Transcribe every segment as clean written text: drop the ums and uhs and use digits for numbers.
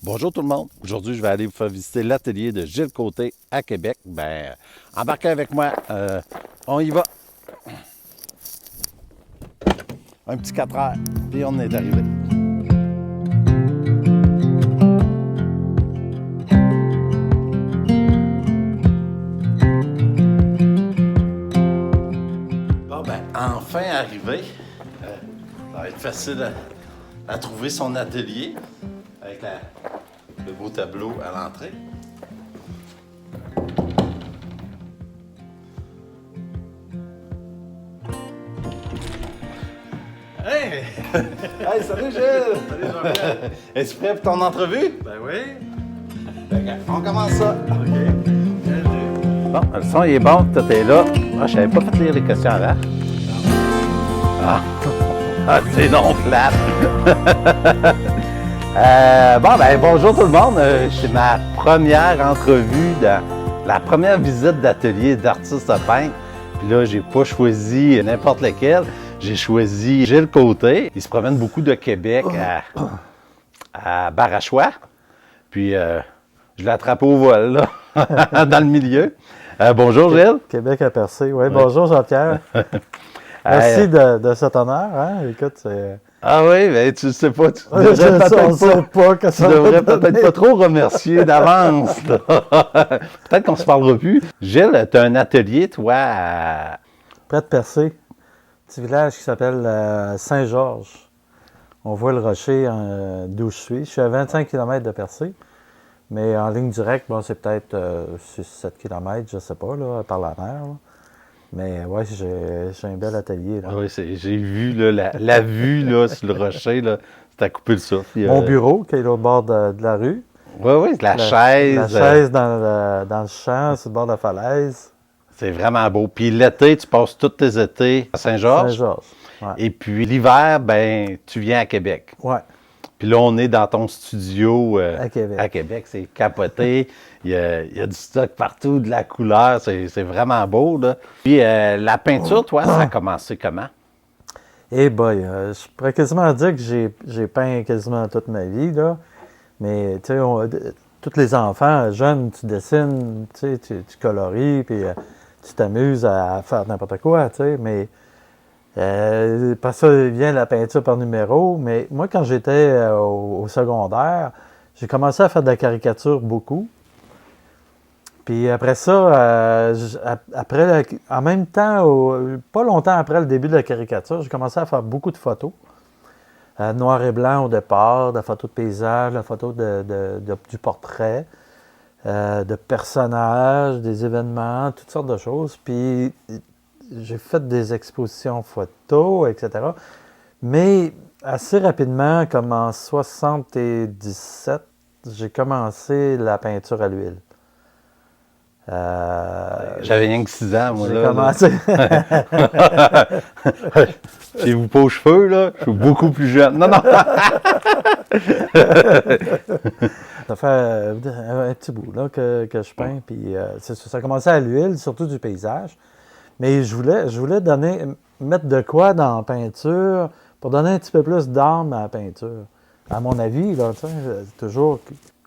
Bonjour tout le monde. Aujourd'hui, je vais aller vous faire visiter l'atelier de Gilles Côté à Québec. Embarquez avec moi. On y va. Un petit 4 heures, puis on est arrivé. Enfin arrivé. Ça va être facile à trouver son atelier avec le beau tableau à l'entrée. Hey! Hey, salut Gilles! Salut Jean-Pierre! Es-tu prêt pour ton entrevue? Ben oui! On commence ça! OK. Bon, le son il est bon, tout est là. Ah, je savais pas fait lire les questions avant. Ah, c'est non plate! Bonjour tout le monde. C'est ma première entrevue, la première visite d'atelier d'artiste peintre. Puis là, j'ai pas choisi n'importe lequel. J'ai choisi Gilles Côté. Il se promène beaucoup de Québec à Barachois. Puis je l'ai attrapé au vol, là, dans le milieu. Bonjour Gilles. Québec à percer. Oui, bonjour Jean-Pierre. Merci de cet honneur. Hein? Écoute, c'est... Ah oui, mais tu sais pas, tu on sait pas que ça devrais peut-être pas trop remercier d'avance. Peut-être qu'on se parlera plus. Gilles, tu as un atelier, toi, à... Près de Percé, petit village qui s'appelle Saint-Georges. On voit le rocher d'où je suis. Je suis à 25 km de Percé, mais en ligne directe, bon, c'est peut-être 6-7 km, je ne sais pas, là, par la mer. Là. Mais oui, j'ai un bel atelier. Là. Oui, j'ai vu là, la vue là, sur le rocher, là, c'est à couper le souffle. Mon bureau, qui est au bord de la rue. Oui, la chaise. La chaise dans le champ, sur le bord de la falaise. C'est vraiment beau. Puis l'été, tu passes tous tes étés à Saint-Georges. Saint-Georges, ouais. Et puis l'hiver, ben tu viens à Québec. Oui. Puis là, on est dans ton studio à Québec. C'est capoté. Il y a du stock partout, de la couleur. C'est vraiment beau, là. Puis la peinture, toi, ça a commencé comment? Eh boy, je pourrais quasiment dire que j'ai peint quasiment toute ma vie, là. Mais, tu sais, tous les enfants, jeunes, tu dessines, tu sais, tu colories, puis tu t'amuses à faire n'importe quoi, tu sais. Mais, par ça vient la peinture par numéro. Mais moi, quand j'étais au secondaire, j'ai commencé à faire de la caricature beaucoup. Puis après ça, en même temps, pas longtemps après le début de la caricature, j'ai commencé à faire beaucoup de photos. Noir et blanc au départ, de la photo de paysage, de la photo du portrait, de personnages, des événements, toutes sortes de choses. Puis j'ai fait des expositions photos, etc. Mais assez rapidement, comme en 77, j'ai commencé la peinture à l'huile. J'avais rien que 6 ans, moi, j'ai là. commencé. Chez-vous pas aux cheveux, là? Je suis beaucoup plus jeune. Non. Ça fait un petit bout là, que je peins. Puis ça a commencé à l'huile, surtout du paysage. Mais je voulais mettre de quoi dans la peinture pour donner un petit peu plus d'âme à la peinture. À mon avis, là, tu sais, toujours...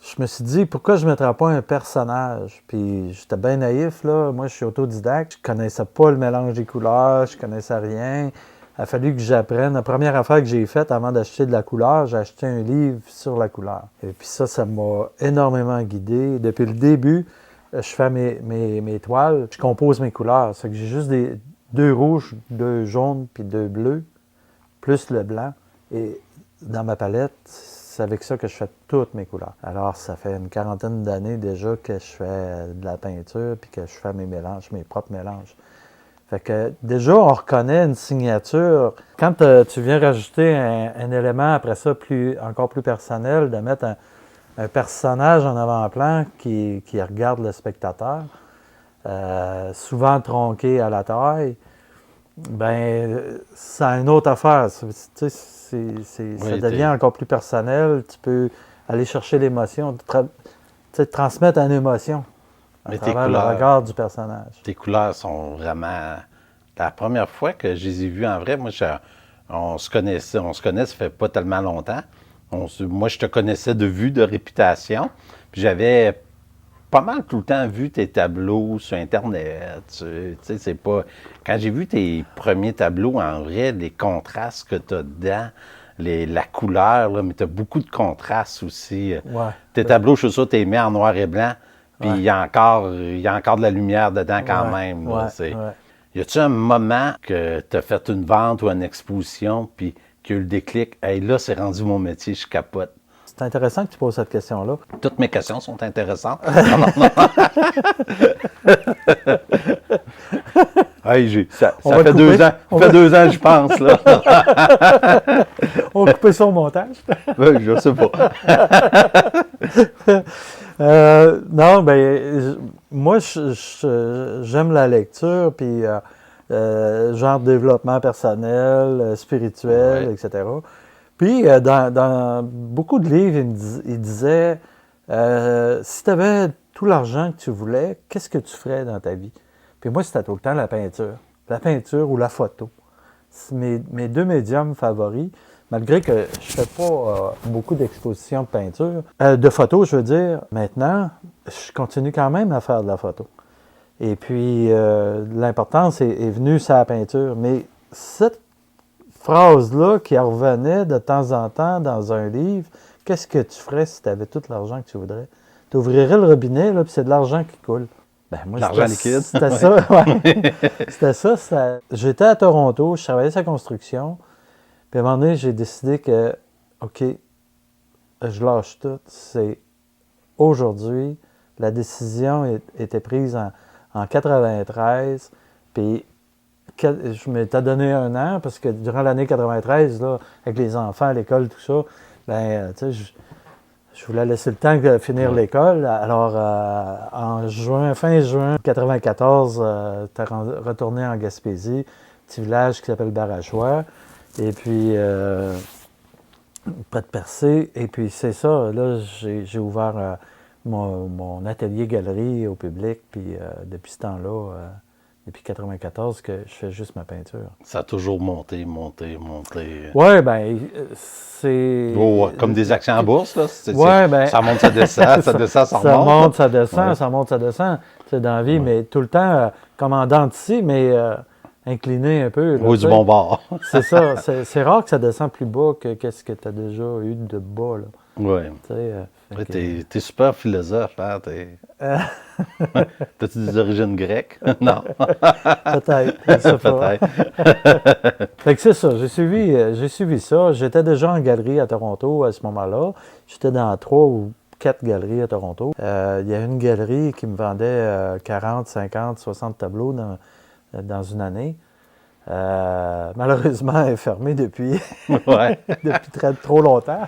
Je me suis dit, pourquoi je ne mettrais pas un personnage? Puis j'étais bien naïf, là. Moi, je suis autodidacte. Je connaissais pas le mélange des couleurs, je connaissais rien. Il a fallu que j'apprenne. La première affaire que j'ai faite avant d'acheter de la couleur, j'ai acheté un livre sur la couleur. Et puis ça m'a énormément guidé. Depuis le début, je fais mes toiles, je compose mes couleurs. C'est que j'ai juste deux rouges, deux jaunes, puis deux bleus, plus le blanc. Et dans ma palette, c'est avec ça que je fais toutes mes couleurs. Alors, ça fait une quarantaine d'années déjà que je fais de la peinture puis que je fais mes mélanges, mes propres mélanges. Fait que déjà, on reconnaît une signature. Quand tu viens rajouter un élément après ça encore plus personnel, de mettre un personnage en avant-plan qui regarde le spectateur, souvent tronqué à la taille, ben c'est une autre affaire. Tu sais, ça devient encore plus personnel. Tu peux aller chercher l'émotion, transmettre une émotion à travers le regard du personnage. Tes couleurs sont vraiment... La première fois que je les ai vues en vrai, moi, on se connaît, ça fait pas tellement longtemps. Moi, je te connaissais de vue, de réputation. Puis j'avais pas mal tout le temps vu tes tableaux sur Internet. Tu sais, c'est pas. Quand j'ai vu tes premiers tableaux, en vrai, les contrastes que tu as dedans, la couleur, là, mais tu as beaucoup de contrastes aussi. Ouais. Tes tableaux, je suis sûr, tu les mets en noir et blanc, puis Ouais. il y a encore de la lumière dedans quand même. Là, Ouais. Y a-tu un moment que tu as fait une vente ou une exposition, puis qu'il y a eu le déclic, hey, là, c'est rendu mon métier, je capote. C'est intéressant que tu poses cette question-là. Toutes mes questions sont intéressantes. Non. Hey, ça fait 2 ans. Ça fait 2 ans, je pense, là. On va couper ça au montage. Oui, je sais pas. Non, moi, j'aime la lecture, puis genre développement personnel, spirituel, Ouais. etc. Puis, dans beaucoup de livres, il disait, si tu avais tout l'argent que tu voulais, qu'est-ce que tu ferais dans ta vie? Puis moi, c'était tout le temps la peinture. La peinture ou la photo. C'est mes deux médiums favoris, malgré que je ne fais pas beaucoup d'expositions de peinture. De photos, je veux dire, maintenant, je continue quand même à faire de la photo. Et puis, l'importance est venue sur la peinture. Mais cette phrase-là qui revenait de temps en temps dans un livre, qu'est-ce que tu ferais si tu avais tout l'argent que tu voudrais? Tu ouvrirais le robinet, là, puis c'est de l'argent qui coule. Ben, moi, L'argent liquide. C'était ça, ouais. C'était ça. J'étais à Toronto, je travaillais sur la construction. Puis à un moment donné, j'ai décidé que, OK, je lâche tout. C'est aujourd'hui, la décision était prise en 93. Puis je m'étais donné 1 an parce que durant l'année 93, là, avec les enfants à l'école, tout ça, tu sais, je voulais laisser le temps de finir l'école. Alors, fin juin 94, tu retourné en Gaspésie, petit village qui s'appelle Barachois. Et puis, près de Percé. Et puis, c'est ça. Là, j'ai ouvert mon atelier-galerie au public. Puis, depuis ce temps-là, depuis 94, que je fais juste ma peinture. Ça a toujours monté. Oui, bien, c'est... Oh, ouais, comme des actions en bourse, là. Ça monte, ça descend, ça descend, ça remonte. Ça monte, ça descend, Ouais. ça monte, ça descend. C'est dans la vie, mais tout le temps, comme en dents de scie, mais incliné un peu. Là, Oui, du bon bord. C'est ça. C'est rare que ça descend plus bas que qu'est-ce que tu as déjà eu de bas. Là. Oui. Ouais, T'es super philosophe, hein? T'as-tu des origines grecques? Non. Peut-être. Je sais pas. Peut-être. Fait que c'est ça. J'ai suivi ça. J'étais déjà en galerie à Toronto à ce moment-là. J'étais dans 3 ou 4 galeries à Toronto. Il y a une galerie qui me vendait 40, 50, 60 tableaux dans une année. Malheureusement, elle est fermée depuis, Ouais. depuis trop longtemps.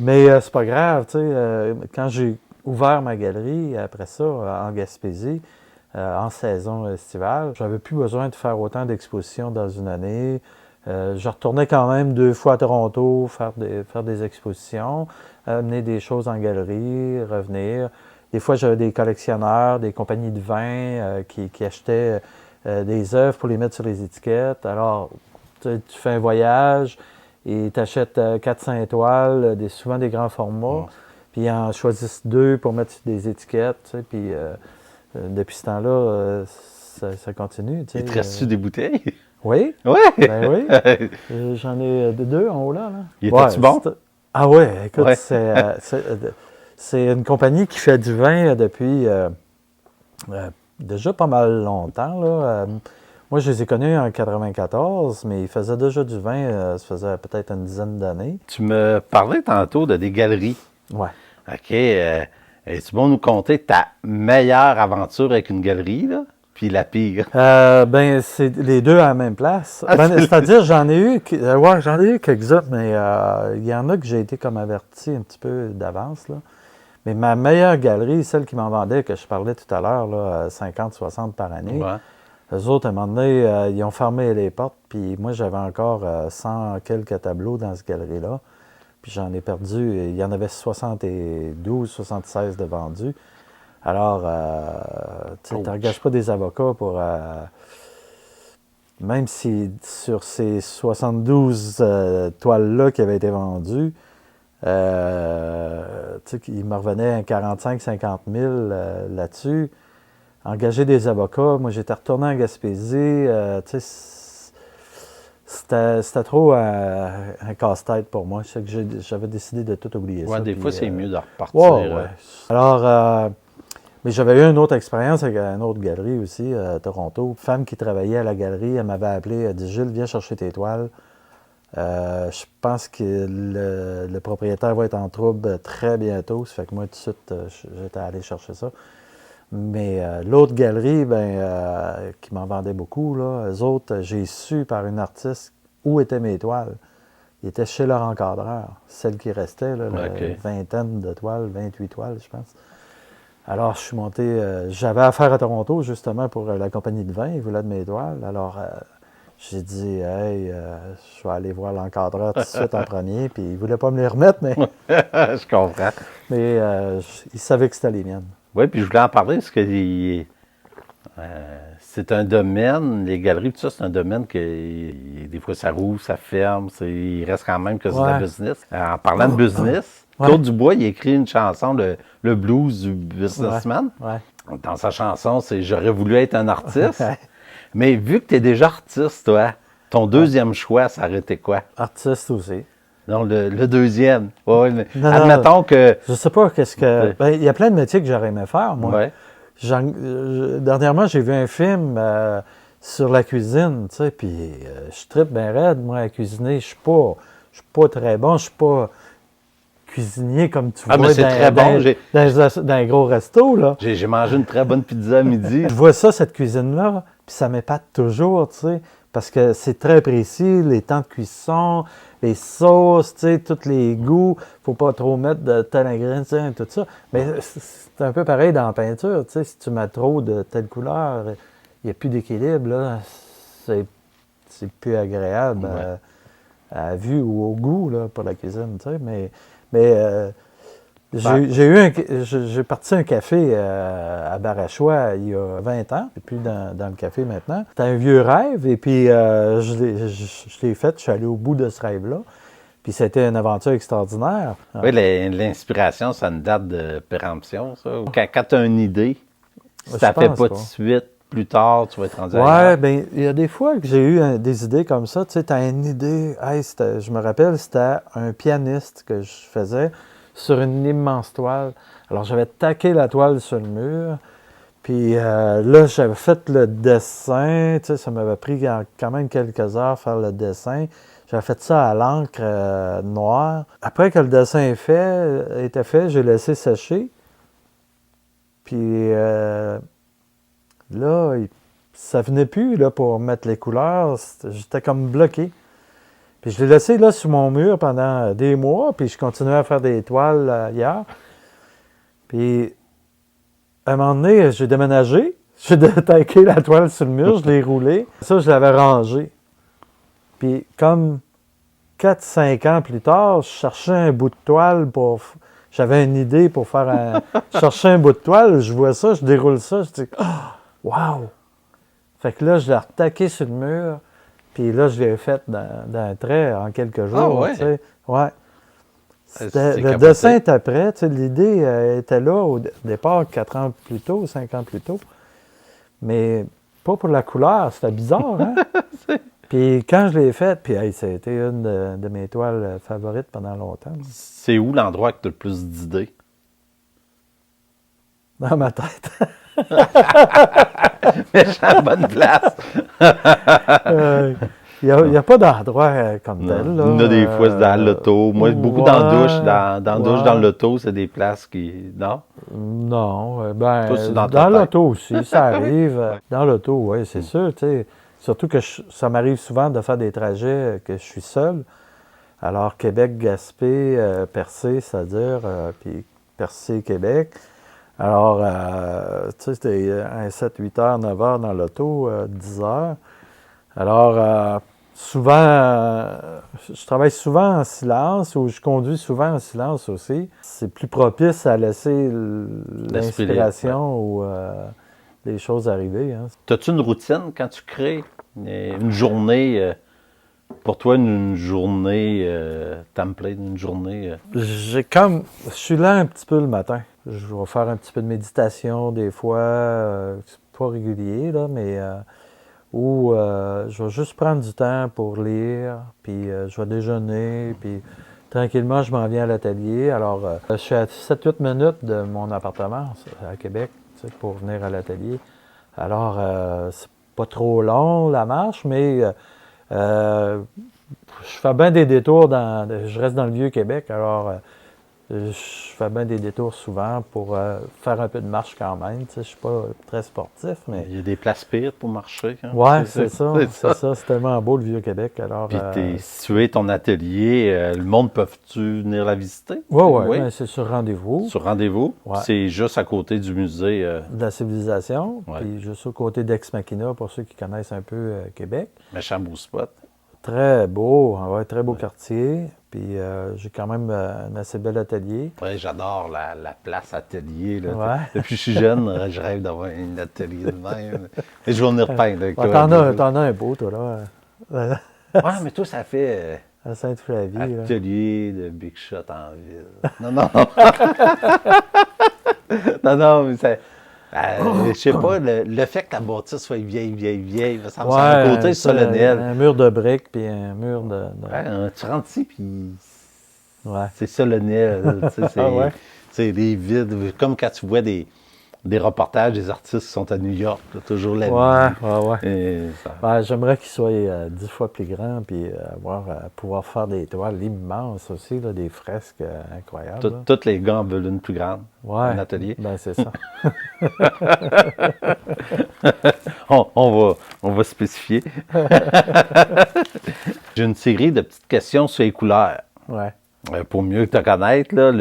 Mais c'est pas grave, tu sais. Quand j'ai ouvert ma galerie, après ça, en Gaspésie, en saison estivale, j'avais plus besoin de faire autant d'expositions dans une année. Je retournais quand même 2 fois à Toronto faire des expositions, amener des choses en galerie, revenir. Des fois, j'avais des collectionneurs, des compagnies de vin qui achetaient des œuvres pour les mettre sur les étiquettes. Alors, tu fais un voyage et tu achètes 400 étoiles, souvent des grands formats, puis ils en choisissent 2 pour mettre sur des étiquettes. Tu sais, puis depuis ce temps-là, ça continue. Tu sais, Il te reste-tu des bouteilles? Oui. Oui! Ben oui. J'en ai 2 en haut là. Il était-tu bon? Ah oui, écoute, Ouais. c'est une compagnie qui fait du vin depuis déjà pas mal longtemps. Là. Moi, je les ai connus en 94, mais ils faisaient déjà du vin, ça faisait peut-être une dizaine d'années. Tu me parlais tantôt de des galeries. Ouais. OK. Es-tu bon nous conter ta meilleure aventure avec une galerie, là? Puis la pire? C'est les 2 à la même place. C'est-à-dire, j'en ai eu quelques-uns, mais il y en a que j'ai été comme averti un petit peu d'avance. Là. Mais ma meilleure galerie, celle qui m'en vendait, que je parlais tout à l'heure, là, 50, 60 par année, Ouais. eux autres, à un moment donné, ils ont fermé les portes, puis moi, j'avais encore 100 quelques tableaux dans cette galerie-là. Puis j'en ai perdu, il y en avait 72, 76 de vendus. Alors, tu n'engages pas des avocats même si sur ces 72 toiles-là qui avaient été vendues, tu sais, il me revenait à 45-50 000 là-dessus. Engager des avocats, moi j'étais retourné en Gaspésie, tu sais, c'était trop un casse-tête pour moi. C'est que j'avais décidé de tout oublier ça. Des puis, fois, c'est mieux de repartir. ouais. Alors, mais j'avais eu une autre expérience avec une autre galerie aussi, à Toronto. Une femme qui travaillait à la galerie, elle m'avait appelé, elle dit « Gilles, viens chercher tes toiles. Je pense que le propriétaire va être en trouble très bientôt. » Ça fait que moi, tout de suite, j'étais allé chercher ça. Mais l'autre galerie, qui m'en vendait beaucoup, là, eux autres, j'ai su par une artiste où étaient mes toiles. Ils étaient chez leur encadreur, celle qui restait, là, OK. une vingtaine de toiles, 28 toiles, je pense. Alors, je suis monté, j'avais affaire à Toronto, justement, pour la compagnie de vin, ils voulaient de mes toiles. Alors, j'ai dit, hey, je vais aller voir l'encadreur tout de suite en premier, puis il ne voulait pas me les remettre, mais, Je comprends. mais il savait que c'était les miennes. Oui, puis je voulais en parler parce que c'est un domaine, les galeries, tout ça, c'est un domaine que des fois ça roule, ça ferme, il reste quand même que c'est de la business. En parlant de business, Claude Dubois, il a écrit une chanson, le blues du businessman. Ouais. Dans sa chanson, c'est « J'aurais voulu être un artiste ». Mais vu que tu es déjà artiste, toi, ton deuxième choix, ça aurait été quoi? Artiste aussi. Non, le deuxième. Ouais, mais Non, admettons que... Je sais pas qu'est-ce que... il y a plein de métiers que j'aurais aimé faire, moi. Ouais. Dernièrement, j'ai vu un film sur la cuisine, tu sais, puis je trippe bien raide, moi, à cuisiner. Je suis pas très bon, je suis pas cuisinier comme tu vois mais c'est très bon. dans un gros resto, là. J'ai mangé une très bonne pizza à midi. Je vois ça, cette cuisine-là, puis ça m'épate toujours, tu sais, parce que c'est très précis, les temps de cuisson, les sauces, tu sais, tous les goûts. Faut pas trop mettre de tel ingrédient, tout ça. Mais c'est un peu pareil dans la peinture, tu sais, si tu mets trop de telle couleur, il n'y a plus d'équilibre, là. C'est plus agréable à la vue ou au goût, là, pour la cuisine, tu sais. Mais j'ai parti un café à Barachois il y a 20 ans, et puis dans le café maintenant. C'était un vieux rêve, et puis je l'ai fait, je suis allé au bout de ce rêve-là. Puis c'était une aventure extraordinaire. Oui, l'inspiration, ça a une date de péremption, ça. Quand tu as une idée, si tu ne fais pas tout de suite, plus tard, tu vas être rendu ailleurs. Oui, bien, il y a des fois que j'ai eu des idées comme ça. Tu sais, tu as une idée. Hey, je me rappelle, c'était un pianiste que je faisais sur une immense toile. Alors, j'avais taqué la toile sur le mur. Puis là, j'avais fait le dessin. Tu sais, ça m'avait pris quand même quelques heures faire le dessin. J'avais fait ça à l'encre noire. Après que le dessin était fait, j'ai laissé sécher. Puis là, ça venait plus là, pour mettre les couleurs. J'étais comme bloqué. Puis je l'ai laissé là sur mon mur pendant des mois, puis je continuais à faire des toiles ailleurs. Puis à un moment donné, j'ai déménagé. J'ai taqué la toile sur le mur, je l'ai roulée. Ça, je l'avais rangé. Puis comme 4-5 ans plus tard, je cherchais un bout de toile pour... J'avais une idée pour faire un... Je cherchais un bout de toile, je vois ça, je déroule ça, je dis « Ah! Wow! » Fait que là, je l'ai retaqué sur le mur, puis là, je l'ai fait d'un trait en quelques jours. Ah ouais? Tu sais. Ouais. C'est Le capoté. dessin était prêt, tu sais, l'idée était là au départ 4 ans plus tôt, 5 ans plus tôt. Mais pas pour la couleur, c'était bizarre, hein? Puis quand je l'ai faite, puis hey, ça a été une de mes toiles favorites pendant longtemps. C'est où l'endroit que tu as le plus d'idées? Dans ma tête. Méchant bonne place. Il n'y a pas d'endroit comme tel. Là. Il y en a des fois, c'est dans l'auto. Moi, beaucoup dans la douche. Dans la douche, dans l'auto, c'est des places qui... Non? Non. Toi, c'est dans ta dans tête. l'auto aussi, ça arrive. Dans l'auto, oui, c'est sûr. Tu sais. Surtout que ça m'arrive souvent de faire des trajets que je suis seul. Alors, Québec-Gaspé, Percé, c'est-à-dire, puis Percé-Québec. Alors, tu sais, c'était un 7-8 heures, 9 heures dans l'auto, 10 heures. Alors, souvent, je travaille souvent en silence ou je conduis souvent en silence aussi. C'est plus propice à laisser l'inspiration ou les choses arriver. Hein. As-tu une routine quand tu crées? Une journée, pour toi, une journée template, une journée... Je suis là un petit peu le matin. Je vais faire un petit peu de méditation des fois, c'est pas régulier, là, mais je vais juste prendre du temps pour lire, puis je vais déjeuner, puis tranquillement, je m'en viens à l'atelier. Alors, je suis à 7-8 minutes de mon appartement à Québec, tu sais, pour venir à l'atelier. Alors, c'est pas trop long la marche, mais je fais bien des détours je reste dans le Vieux-Québec, alors je fais bien des détours souvent pour faire un peu de marche quand même. Tu sais, je suis pas très sportif, mais... Il y a des places pires pour marcher. Hein? Ouais, c'est ça. C'est tellement beau, le Vieux-Québec. Alors, Puis t'es situé ton atelier, le monde peut-tu venir la visiter? oui, ben, c'est sur rendez-vous. Sur rendez-vous. Ouais. C'est juste à côté du musée. De la civilisation, Ouais. puis juste au côté d'Ex Machina, pour ceux qui connaissent un peu Québec. Méchant beau spot. Très beau, ouais, très beau quartier. Puis j'ai quand même un assez bel atelier. Ouais, j'adore la place atelier. Là. Ouais. Depuis que je suis jeune, je rêve d'avoir un atelier de même. Et je vais venir peindre avec Ouais, toi. t'en as un beau, toi, là. Ouais, mais toi, ça fait À Sainte-Flavie. Là. atelier de Big Shot en ville. Non, non. non, mais ça... je sais pas, le fait que la bâtisse soit vieille, ça me semble un côté solennel. Un mur de briques, puis un mur de... Ouais, tu rentres ici, puis Ouais. c'est solennel. Ouais. C'est des vides, comme quand tu vois des reportages des artistes qui sont à New York, là, toujours la vie. Ouais. Et ça- Ouais, j'aimerais qu'il soit 10 fois plus grand, puis pouvoir faire des toiles immenses aussi, là, des fresques incroyables. là. Tous les gars en veulent une plus grande, Ouais. un atelier. Ben, c'est ça. On va spécifier. J'ai une série de petites questions sur les couleurs. Ouais. Pour mieux te connaître, là,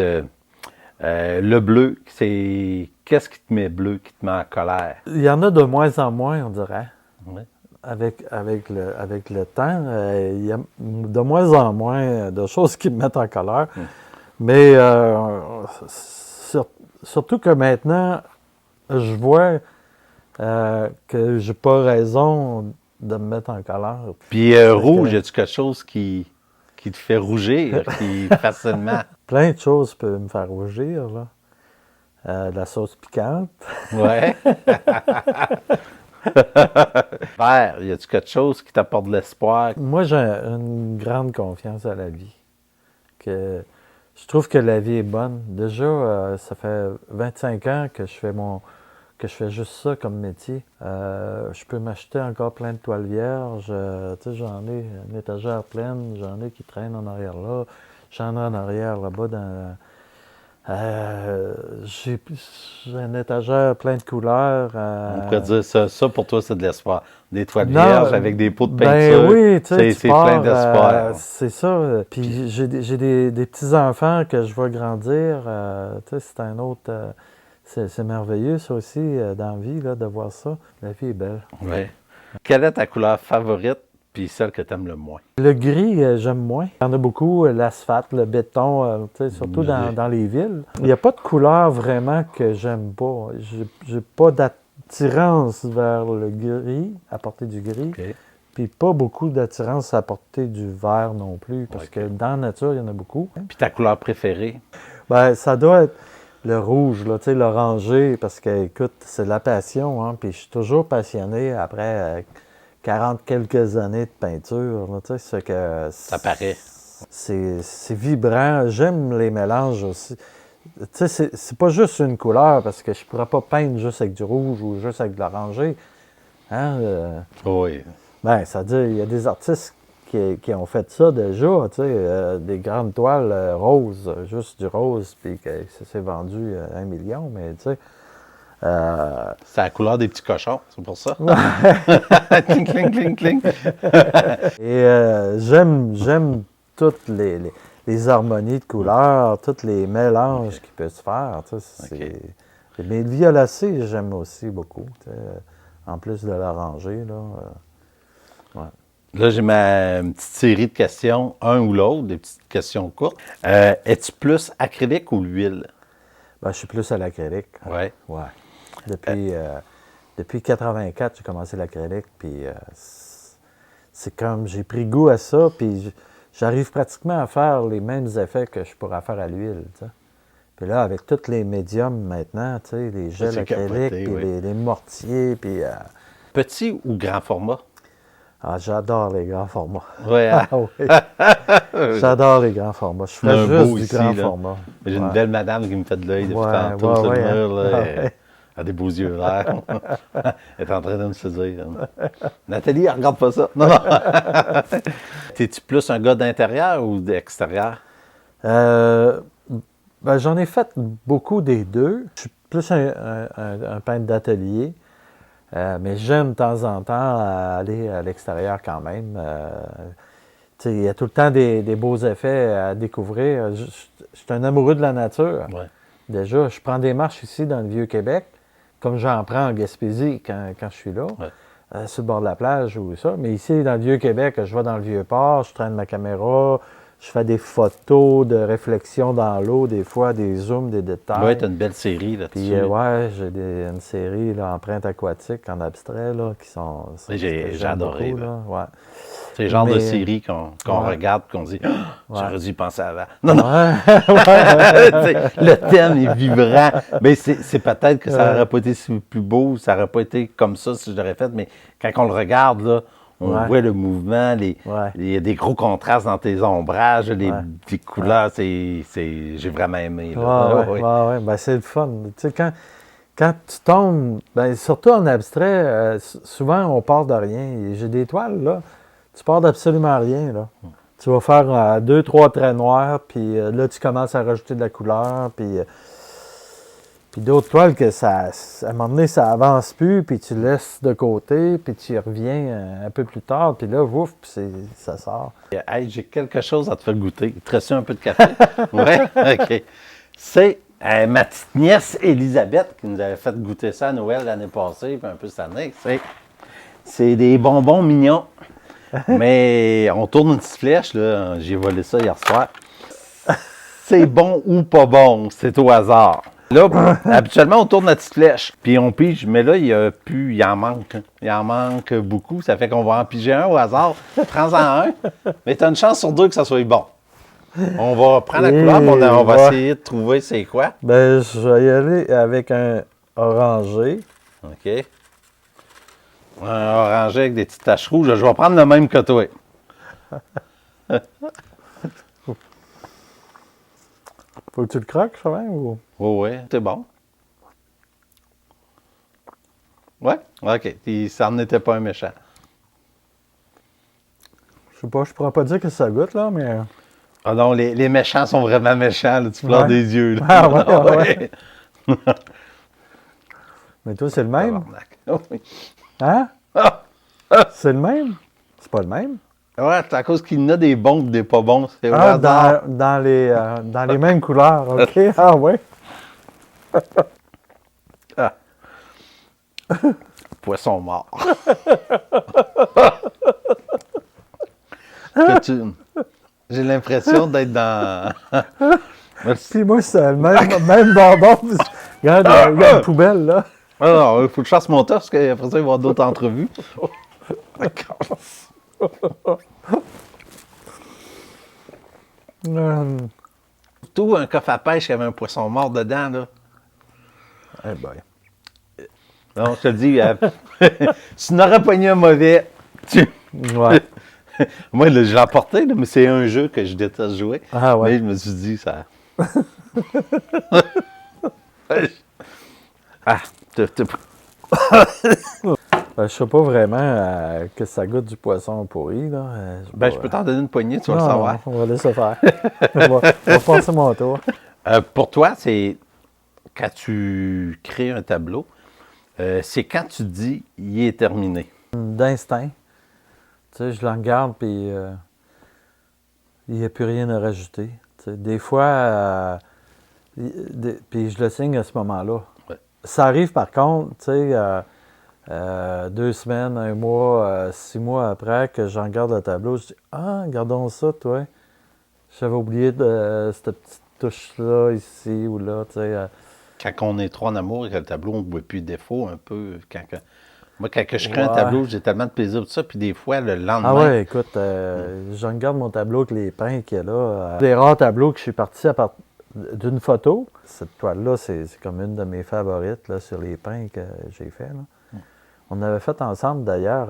le bleu, qu'est-ce qui te met bleu, qui te met en colère? Il y en a de moins en moins, on dirait. Ouais. Avec le temps, il y a de moins en moins de choses qui me mettent en colère. Mais surtout que maintenant, je vois que j'ai pas raison de me mettre en colère. Puis rouge, y a-tu quelque chose qui te fait rougir, qui facilement? Plein de choses peuvent me faire rougir, là. De la sauce piquante. Ouais. Vert, y a-tu quelque chose qui t'apporte de l'espoir? Moi, j'ai une grande confiance à la vie. Je trouve que la vie est bonne. Déjà, ça fait 25 ans que je fais juste ça comme métier. Je peux m'acheter encore plein de toiles vierges. Tu sais, j'en ai une étagère pleine, j'en ai qui traînent en arrière là. J'en ai en arrière là-bas dans... j'ai une étagère plein de couleurs. On pourrait dire ça pour toi, c'est de l'espoir. Des toiles Non, vierges avec des pots de ben peinture. oui, tu sais, c'est plein d'espoir. c'est ça. Puis j'ai des petits-enfants que je vois grandir. Tu sais, c'est un autre... c'est merveilleux, ça aussi, dans la vie, là, de voir ça. La vie est belle. Ouais. Quelle est ta couleur favorite, puis celle que tu aimes le moins? Le gris, j'aime moins. Il y en a beaucoup, l'asphalte, le béton, tu sais, surtout dans les villes. Il n'y a pas de couleur vraiment que j'aime pas. J'ai pas d'attirance vers le gris, à porter du gris. Okay. Puis pas beaucoup d'attirance à porter du vert non plus, parce que dans la nature, il y en a beaucoup. Puis ta couleur préférée? Ben, ça doit être le rouge, là, tu sais, l'orangé, parce que, écoute, c'est de la passion, hein, puis je suis toujours passionné après 40 quelques années de peinture, là, tu sais, c'est que... Ça paraît. C'est vibrant, j'aime les mélanges aussi. Tu sais, c'est pas juste une couleur, parce que je pourrais pas peindre juste avec du rouge ou juste avec de l'orangé. Hein, Oui. ben, ça veut dire, il y a des artistes qui ont fait ça déjà, tu sais, des grandes toiles roses, juste du rose, puis que ça s'est vendu 1 million, mais tu sais... C'est la couleur des petits cochons, c'est pour ça. Cling, cling, cling, cling. Et j'aime toutes les harmonies de couleurs, tous les mélanges qui peuvent se faire, tu sais, mais le violacé, j'aime aussi beaucoup, tu sais, en plus de l'oranger, là. Ouais. Là, j'ai ma petite série de questions, un ou l'autre, des petites questions courtes. Es-tu plus acrylique ou l'huile? Ben, je suis plus à l'acrylique. Oui. Ouais. Depuis 84, j'ai commencé l'acrylique, puis c'est comme, j'ai pris goût à ça, puis j'arrive pratiquement à faire les mêmes effets que je pourrais faire à l'huile, tu sais. Puis là, avec tous les médiums maintenant, tu sais, les gels c'est acryliques, capoté, puis oui. les mortiers, puis... Petit ou grand format? ah, j'adore les grands formats. Oui, hein? Ah oui, j'adore les grands formats. Je On a ferais un juste beau du ici, grand là. format. J'ai une Ouais. belle madame qui me fait de l'œil depuis Ouais, tantôt ouais, sur le ouais, hein? mur. Là, Ah elle ouais. a des beaux yeux verts. Elle est en train de me saisir. Nathalie, regarde pas ça. Non, non. T'es-tu plus un gars d'intérieur ou d'extérieur? Euh, ben, j'en ai fait beaucoup des deux. Je suis plus un peintre d'atelier, mais j'aime de temps en temps aller à l'extérieur quand même. Tu sais, il y a tout le temps des beaux effets à découvrir. Je suis un amoureux de la nature. Ouais. Déjà, je prends des marches ici dans le Vieux-Québec, comme j'en prends en Gaspésie quand je suis là, Ouais. sur le bord de la plage ou ça. Mais ici, dans le Vieux-Québec, je vais dans le Vieux-Port, je traîne ma caméra, je fais des photos de réflexion dans l'eau, des fois, des zooms, des détails. Ouais, t'as une belle série là-dessus. Puis, ouais, j'ai une série, là, empreintes aquatiques en abstrait, là, qui sont... Oui, que j'ai j'aime adoré, beaucoup, là. Ouais. C'est le genre de Mais- série qu'on Ouais. regarde et qu'on dit Ah, Ouais. j'aurais dû y penser avant. Non, non. Ouais. Le thème est vibrant. Mais c'est peut-être que ça n'aurait pas été si plus beau, ça n'aurait pas été comme ça si je l'aurais fait, mais quand on le regarde, là, on Ouais. voit le mouvement, Ouais. il y a des gros contrastes dans tes ombrages, les Ouais. couleurs, j'ai vraiment aimé. Là. Ouais, ouais. Ben, c'est le fun. Tu sais, quand tu tombes, ben, surtout en abstrait, souvent on part de rien. J'ai des toiles, là, tu pars d'absolument rien, là. Tu vas faire 2, 3 traits noirs, puis là, tu commences à rajouter de la couleur, puis d'autres toiles que à un moment donné, ça avance plus, puis tu laisses de côté, puis tu y reviens un peu plus tard, puis là, ouf, puis ça sort. Hey, j'ai quelque chose à te faire goûter. Il te reste un peu de café? Oui? OK. C'est ma petite nièce Elisabeth qui nous avait fait goûter ça à Noël l'année passée, puis un peu cette année. C'est des bonbons mignons. Mais on tourne une petite flèche, là. J'ai volé ça hier soir. C'est bon ou pas bon, c'est au hasard. Là, habituellement, on tourne la petite flèche, puis on pige, mais là, il y a plus, il en manque. Il en manque beaucoup, ça fait qu'on va en piger un au hasard. Prends-en un, mais tu as une chance sur deux que ça soit bon. On va prendre la couleur, puis on va essayer de trouver c'est quoi. Ben, je vais y aller avec un orangé. OK. Un orangé avec des petites taches rouges. Je vais prendre le même que toi. Faut que tu le croques, quand même, ou... Oui, oui, c'est bon. Ouais, OK. Puis ça n'en était pas un méchant. Je sais pas, je pourrais pas dire que ça goûte, là, mais... Ah non, les méchants sont vraiment méchants. Là. Tu pleures Ouais. des yeux. Là. Ah ouais, Non, ouais. Mais toi, c'est le même? Tabarnak. Oh, oui. Hein? Ah! C'est le même? C'est pas le même? Ouais, c'est à cause qu'il y en a des bons et des pas bons. C'est au Ah, hasard. dans les mêmes couleurs, OK. Ah, ouais. Ah. Poisson mort. J'ai l'impression d'être dans... Merci. Puis moi, c'est le même bonbon. Regarde, il y a une poubelle, là. Ah non, il faut que je fasse mon tas parce qu'après ça, il va y avoir d'autres entrevues. D'accord. Surtout un coffre à pêche qui avait un poisson mort dedans, là. Eh ben. Non, je te le dis, si tu n'aurais pogné un mauvais, Ouais. Moi, là, je l'ai emporté, là, mais c'est un jeu que je déteste jouer. Ah, ouais. Mais je me suis dit, ça... Ah, Ben, je sais pas vraiment que ça goûte du poisson pourri, là. ben, je peux t'en donner une poignée, tu vas le savoir. On va laisser faire. on va passer mon tour. Pour toi, c'est quand tu crées un tableau, c'est quand tu dis « il est terminé ». D'instinct. Tu sais, je le regarde, puis il n'y a plus rien à rajouter. Tu sais, des fois, puis je le signe à ce moment-là. Ouais. Ça arrive, par contre, tu sais, 2 semaines, 1 mois, 6 mois après que j'en regarde le tableau, je dis « Ah, gardons ça, toi. J'avais oublié de cette petite touche-là, ici ou là. » tu sais. Quand on est trop en amour avec le tableau, on ne voit plus de défauts un peu. Moi, quand je crée un Ouais. tableau, j'ai tellement de plaisir pour ça. Puis des fois, le lendemain, Ah ouais, écoute, je regarde mon tableau avec les pins qu'il y a là. Des rares tableaux que je suis parti à partir d'une photo. Cette toile-là, c'est comme une de mes favorites là, sur les pins que j'ai fait. Là. On avait fait ensemble d'ailleurs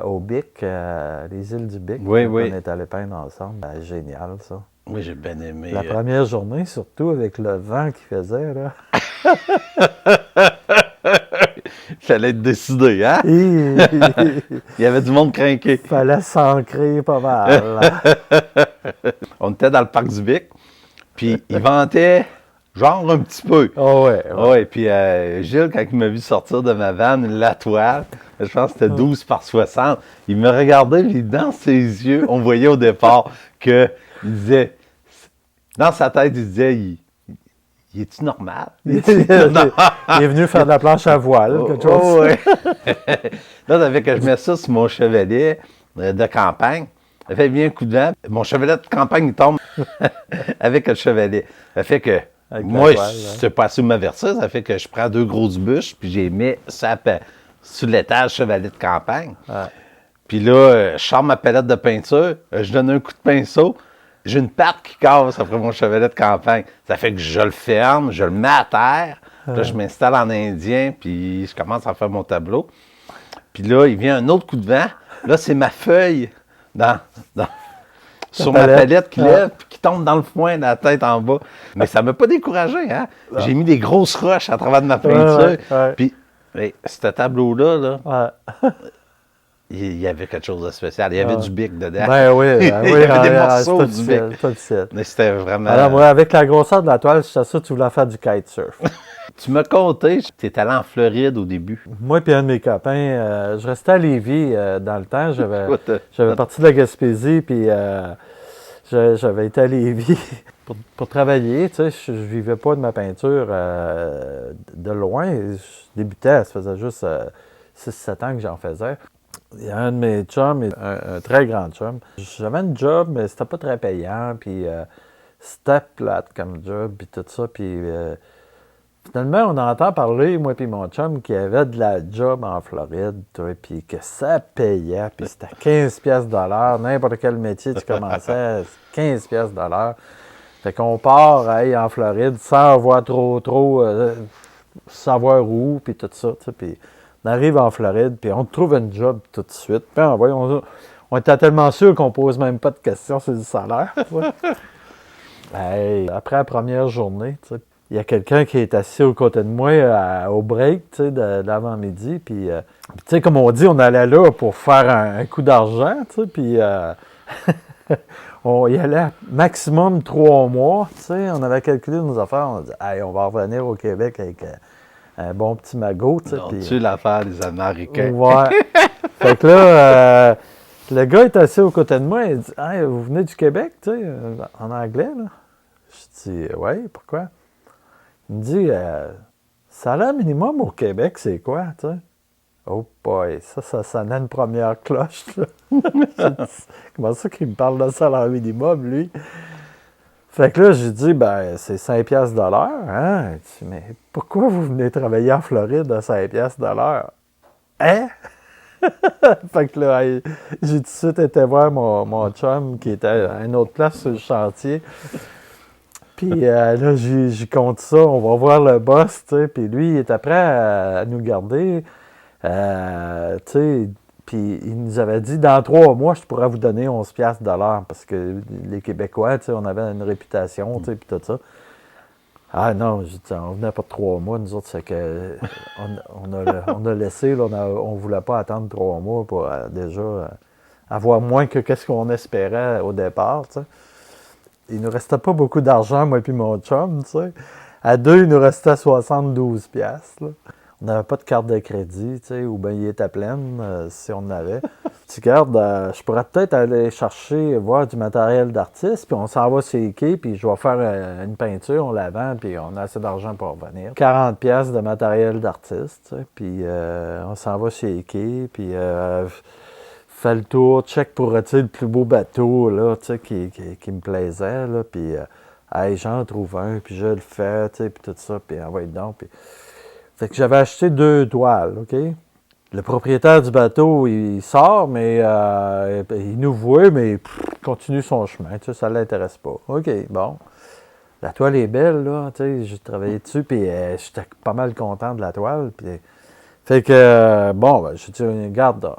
au Bic, les îles du Bic. Oui, quand oui. On est allé peindre ensemble. Génial, ça. oui, j'ai bien aimé. La première journée, surtout avec le vent qu'il faisait. Là. Fallait être décidé, hein? Il Il y avait du monde craqué. fallait s'ancrer pas mal. On était dans le parc du Bic, puis il ventait genre un petit peu. Oh ouais, ouais. Oui, puis Gilles, quand il m'a vu sortir de ma vanne, la toile, je pense que c'était 12 par 60, il me regardait, puis dans ses yeux, on voyait au départ qu'il disait, dans sa tête, il disait, il est-tu normal? Il est venu faire de la planche à voile, quelque chose. Oh, ouais. Là, ça fait que je mets ça sur mon chevalet de campagne. Ça fait bien un coup de vent. Mon chevalet de campagne, il tombe avec le chevalet. Ça fait que Avec la moi, toile, c'est pas assez m'avertir. Ça fait que je prends 2 grosses bûches, puis j'ai mis ça sur l'étage chevalet de campagne. Ouais. Puis là, je sors ma palette de peinture, je donne un coup de pinceau. J'ai une patte qui casse après mon chevalet de campagne. Ça fait que je le ferme, je le mets à terre. Là, je m'installe en indien, puis je commence à faire mon tableau. Puis là, il vient un autre coup de vent. Là, c'est ma feuille sur ma palette qui lève, puis qui tombe dans le foin, la tête en bas. Mais ça ne m'a pas découragé, hein? J'ai mis des grosses roches à travers de ma peinture. Ouais. Puis, ce tableau-là, là, Ouais. il y avait quelque chose de spécial. Il y avait du bic dedans. Ben oui, Il y avait des morceaux c'est du officiel, bic. c'est officiel. Mais c'était vraiment... Alors, moi, avec la grosseur de la toile, je suis sûr que tu voulais faire du kitesurf. Tu m'as conté, tu es allé en Floride au début. Moi et un de mes copains, je restais à Lévis dans le temps. J'avais parti de la Gaspésie, puis j'avais été à Lévis pour travailler. Tu sais, je ne vivais pas de ma peinture de loin. Je débutais, ça faisait juste 6-7 ans que j'en faisais. Il y a un de mes chums, un très grand chum. J'avais un job, mais c'était pas très payant, puis c'était plate comme job, puis tout ça. Puis finalement, on entend parler, moi et mon chum, qu'il y avait de la job en Floride, puis que ça payait, puis c'était 15 pièces de l'heure. N'importe quel métier tu commençais, 15 pièces de l'heure. Fait qu'on part en Floride sans voir trop, savoir où, puis tout ça, tu sais, puis on arrive en Floride, puis on trouve un job tout de suite. Puis on était tellement sûr qu'on pose même pas de questions sur le salaire. Après la première journée, tu sais, il y a quelqu'un qui est assis aux côtés de moi au break, tu sais, de l'avant-midi. Puis, tu sais, comme on dit, on allait là pour faire un coup d'argent, tu sais, puis on y allait maximum 3 mois, tu sais. On avait calculé nos affaires, on a dit, hey, on va revenir au Québec avec un bon petit magot, tu sais. Tu l'affaire des Américains. Ouais. Fait que là, le gars est assis aux côtés de moi, il dit, hey, vous venez du Québec, tu sais, en anglais, là. Je dis, oui, pourquoi? Il me dit, salaire minimum au Québec, c'est quoi, tu sais? Oh boy, ça sonnait une première cloche, là. Comment ça qu'il me parle de salaire minimum, lui? Fait que là, j'ai dit, ben, c'est 5 piastres de l'heure, hein? Il dit, mais pourquoi vous venez travailler en Floride à 5 piastres de l'heure? Hein? Fait que là, j'ai tout de suite été voir mon chum qui était à une autre place sur le chantier. Puis là, j'y compte ça, on va voir le boss, tu sais. Puis lui, il était prêt à nous garder. Tu sais, puis il nous avait dit, dans 3 mois, je pourrais vous donner 11 piastres de l'heure. Parce que les Québécois, tu sais, on avait une réputation, tu sais, puis tout ça. Ah non, j'ai dit, on venait pas de 3 mois, nous autres, c'est que on a laissé, là, on voulait pas attendre 3 mois pour déjà avoir moins que qu'est-ce qu'on espérait au départ, tu sais. Il nous restait pas beaucoup d'argent, moi et mon chum, tu sais. À 2, il nous restait 72 piastres, là. On n'avait pas de carte de crédit, tu sais, ou bien il était pleine, si on en avait. Tu regardes, je pourrais peut-être aller chercher, voir du matériel d'artiste, puis on s'en va sur Ikea, puis je vais faire une peinture, on la vend, puis on a assez d'argent pour revenir. 40 piastres de matériel d'artiste, tu sais, puis on s'en va sur Ikea, puis fait le tour, check pour le plus beau bateau, là, tu sais, qui me plaisait, là, puis hey, j'en trouve un, puis je le fais, tu sais, puis tout ça, puis envoie donc, puis Fait que j'avais acheté 2 toiles, OK? Le propriétaire du bateau, il sort, mais il nous voit, mais il continue son chemin. Tu sais, ça ne l'intéresse pas. OK, bon. La toile est belle, là. Tu sais, j'ai travaillé dessus, puis j'étais pas mal content de la toile. Puis, fait que, bon, ben, je dis, regarde,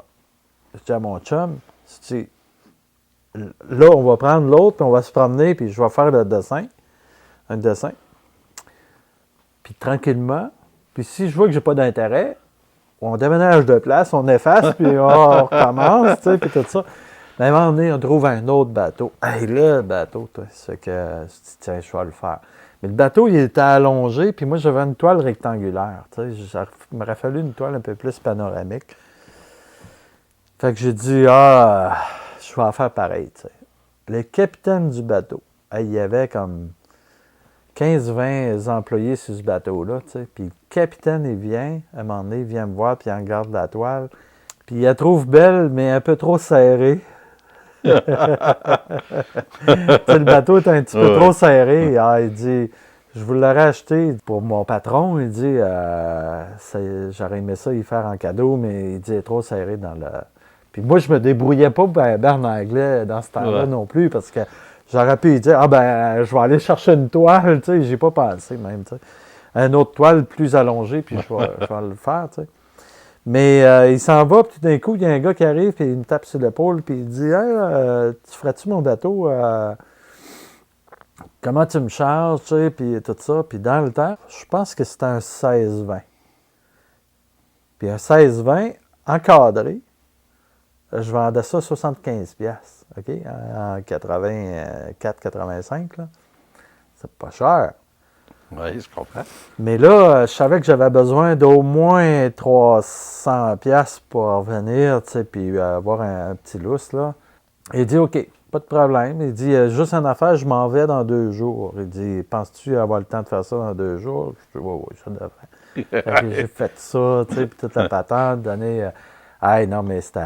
je dis à mon chum, je dis, là, on va prendre l'autre, puis on va se promener, puis je vais faire le dessin, un dessin. Puis tranquillement, puis si je vois que j'ai pas d'intérêt, on déménage de place, on efface, puis on recommence, tu sais, puis tout ça. Mais à un moment donné, on trouve un autre bateau. Hey, le bateau, toi, c'est que je dis, tiens, je vais le faire. Mais le bateau, il était allongé, puis moi, j'avais une toile rectangulaire, tu sais. Il m'aurait fallu une toile un peu plus panoramique. Fait que j'ai dit, je vais en faire pareil, tu sais. Le capitaine du bateau, il y avait comme 15-20 employés sur ce bateau-là, tu sais. Puis le capitaine, il vient, à un moment donné, il vient me voir, puis il regarde la toile. Puis il la trouve belle, mais un peu trop serrée. Tu sais, le bateau est un petit peu trop serré. Il dit, je vous l'aurais acheté pour mon patron. Il dit, j'aurais aimé ça y faire en cadeau, mais il dit, il est trop serré dans le... Puis moi, je me débrouillais pas en anglais dans ce temps-là non plus, parce que j'aurais pu dire, je vais aller chercher une toile, tu sais, j'ai pas pensé même, tu sais. Une autre toile plus allongée, puis je vais le faire, tu sais. Mais il s'en va, puis tout d'un coup, il y a un gars qui arrive, puis il me tape sur l'épaule, puis il dit, hey, tu ferais-tu mon bateau? Comment tu me charges, tu sais, puis tout ça. Puis dans le temps, je pense que c'était un 16-20. Puis un 16-20 encadré, je vendais ça 75$, OK? En 84-85$, là. C'est pas cher. Oui, je comprends. Mais là, je savais que j'avais besoin d'au moins 300$ pour revenir, tu sais, puis avoir un petit lousse, là. Il dit, OK, pas de problème. Il dit, juste une affaire, je m'en vais dans 2 jours. Il dit, penses-tu avoir le temps de faire ça dans 2 jours? Je dis, oui, ça devrait. J'ai fait ça, tu sais, puis toute la patente, donné... non, mais c'était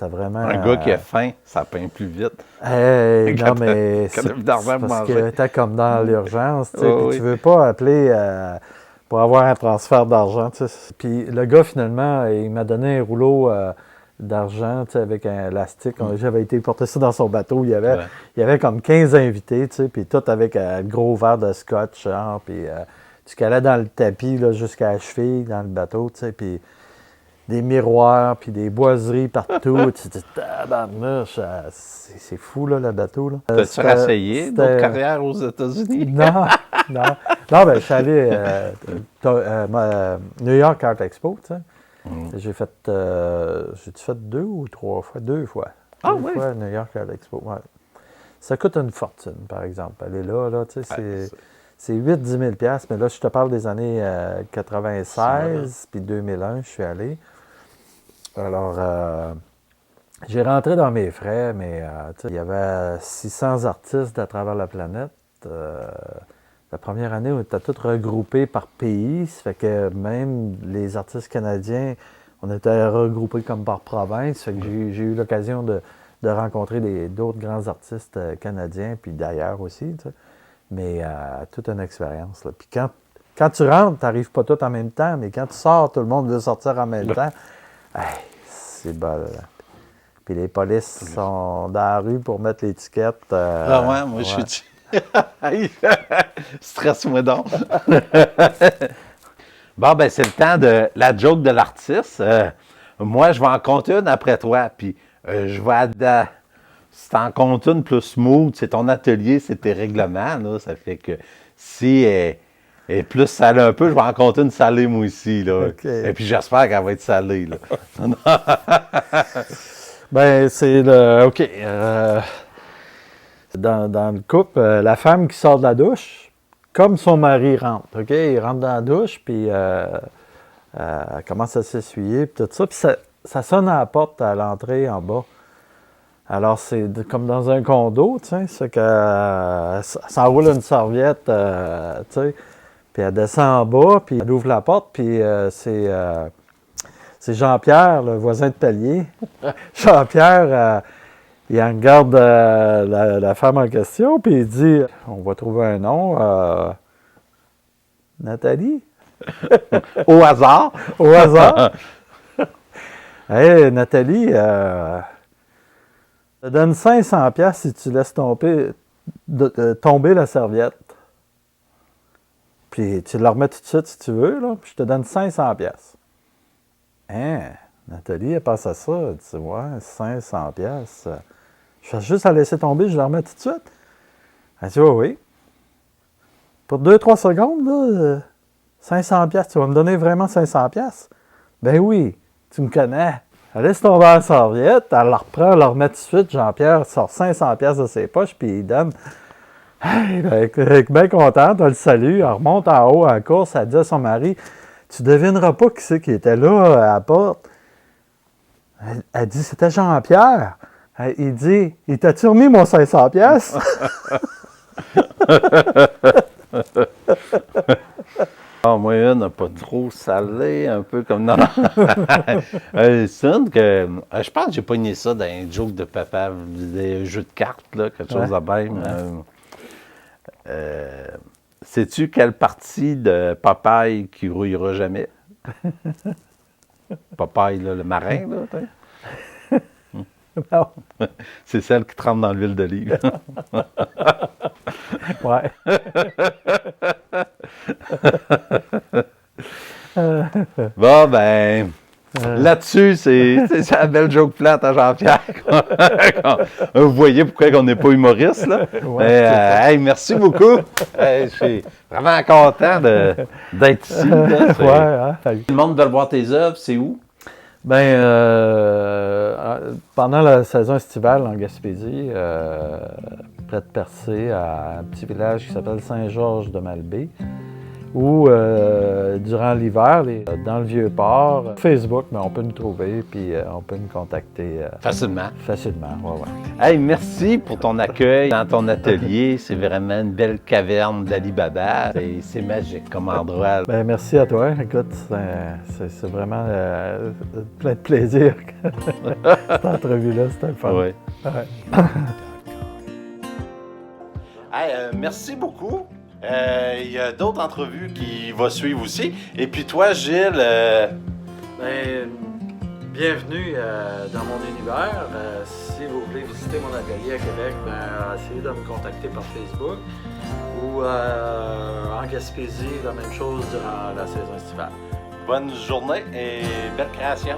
vraiment... Un gars qui a faim, ça peint plus vite. Non, mais c'est parce que t'es comme dans l'urgence, tu sais, puis tu veux pas appeler pour avoir un transfert d'argent, tu sais. Puis le gars, finalement, il m'a donné un rouleau d'argent, tu sais, avec un élastique. J'avais été porter ça dans son bateau. Il y avait comme 15 invités, tu sais, puis tout avec un gros verre de scotch, genre, puis tu calais dans le tapis, là, jusqu'à la cheville, dans le bateau, tu sais, puis... des miroirs, puis des boiseries partout. Tu te dis, tabarnouche, c'est fou, là, le bateau. Là. T'as-tu essayé d'autres carrières aux États-Unis? Non. Non, ben, je suis allé New York Art Expo, tu sais. J'ai fait, j'ai-tu fait 2 ou 3 fois? 2 fois. Ah 2 oui? fois New York Art Expo, ouais. Ça coûte une fortune, par exemple. Aller là, tu sais, c'est 8-10 000$, mais là, je te parle des années 96, puis 2001, je suis allé. Alors, j'ai rentré dans mes frais, mais il y avait 600 artistes à travers la planète. La première année, on était tous regroupés par pays. Ça fait que même les artistes canadiens, on était regroupés comme par province. Ça fait que j'ai eu l'occasion de rencontrer d'autres grands artistes canadiens, puis d'ailleurs aussi. Tu sais. Mais toute une expérience. Là. Puis quand tu rentres, tu n'arrives pas tout en même temps, mais quand tu sors, tout le monde veut sortir en même temps. C'est bol. Puis les polices sont dans la rue pour mettre l'étiquette. Moi, je suis... Stresse-moi donc. Bon, ben c'est le temps de la joke de l'artiste. Moi, je vais en compter une après toi, puis je vais... Si t'en comptes une plus smooth, c'est ton atelier, c'est tes règlements, là. Ça fait que si elle est plus salée un peu, je vais en compter une salée, moi aussi, là. Okay. Et puis j'espère qu'elle va être salée, là. Ben, c'est le... OK. Dans le couple, la femme qui sort de la douche, comme son mari rentre, OK? Il rentre dans la douche, puis elle commence à s'essuyer, puis tout ça. Puis ça sonne à la porte à l'entrée en bas. Alors, c'est comme dans un condo, tu sais, c'est que ça enroule une serviette, tu sais, puis elle descend en bas, puis elle ouvre la porte, puis c'est Jean-Pierre, le voisin de palier. Jean-Pierre, il regarde la femme en question, puis il dit, on va trouver un nom, Nathalie? Au hasard. Au hasard. Hey, Nathalie, je te donne 500 pièces si tu laisses tomber la serviette. Puis tu la remets tout de suite si tu veux, là, puis je te donne 500 pièces. Hein? Nathalie, elle passe à ça. Elle dit, ouais, 500 pièces. Je fais juste à laisser tomber, je la remets tout de suite. Elle dit, oui. Pour 2-3 secondes, là, 500 pièces, tu vas me donner vraiment 500 pièces? Ben oui, tu me connais. Elle laisse tomber la serviette, elle la reprend, elle la remet tout de suite. Jean-Pierre sort 500 pièces de ses poches, puis il donne. Hey, ben, bien contente, elle le salue, elle remonte en haut à la course, elle dit à son mari, tu devineras pas qui c'est qui était là à la porte. Elle dit, c'était Jean-Pierre. Il dit, il t'a-tu remis mon 500 pièces? Ah, moi, une n'a pas trop salé, un peu comme non. C'est une que. Je pense que j'ai pogné ça dans un joke de papa, des jeux de cartes, là, quelque chose de même. Sais-tu quelle partie de Popeye qui rouillera jamais? Popeye, là, le marin, là, Non. c'est celle qui trempe dans l'huile d'olive. Ouais. Bon, ben, là-dessus, c'est la belle joke plate à Jean-Pierre. Vous voyez pourquoi on n'est pas humoriste, là? Ouais, Hey, merci beaucoup. Hey, je suis vraiment content d'être ici. Là. Ouais, hein? Le monde veut voir tes œuvres, c'est où? Ben, pendant la saison estivale en Gaspésie, près de Percé, à un petit village qui s'appelle Saint-Georges-de-Malbaie, ou durant l'hiver, dans le Vieux-Port, Facebook, mais on peut nous trouver, puis on peut nous contacter Facilement. facilement. Ouais, ouais. Hey, merci pour ton accueil dans ton atelier. C'est vraiment une belle caverne d'Alibaba. Et c'est magique comme endroit. Ben, merci à toi. Écoute, c'est vraiment plein de plaisir. Cette entrevue-là, c'était le fun. Oui. Ouais. Hey, merci beaucoup. Il y a d'autres entrevues qui vont suivre aussi. Et puis toi, Gilles... Ben, bienvenue dans mon univers. Si vous voulez visiter mon atelier à Québec, ben, essayez de me contacter par Facebook. Ou en Gaspésie, la même chose durant la saison estivale. bonne journée et belle création.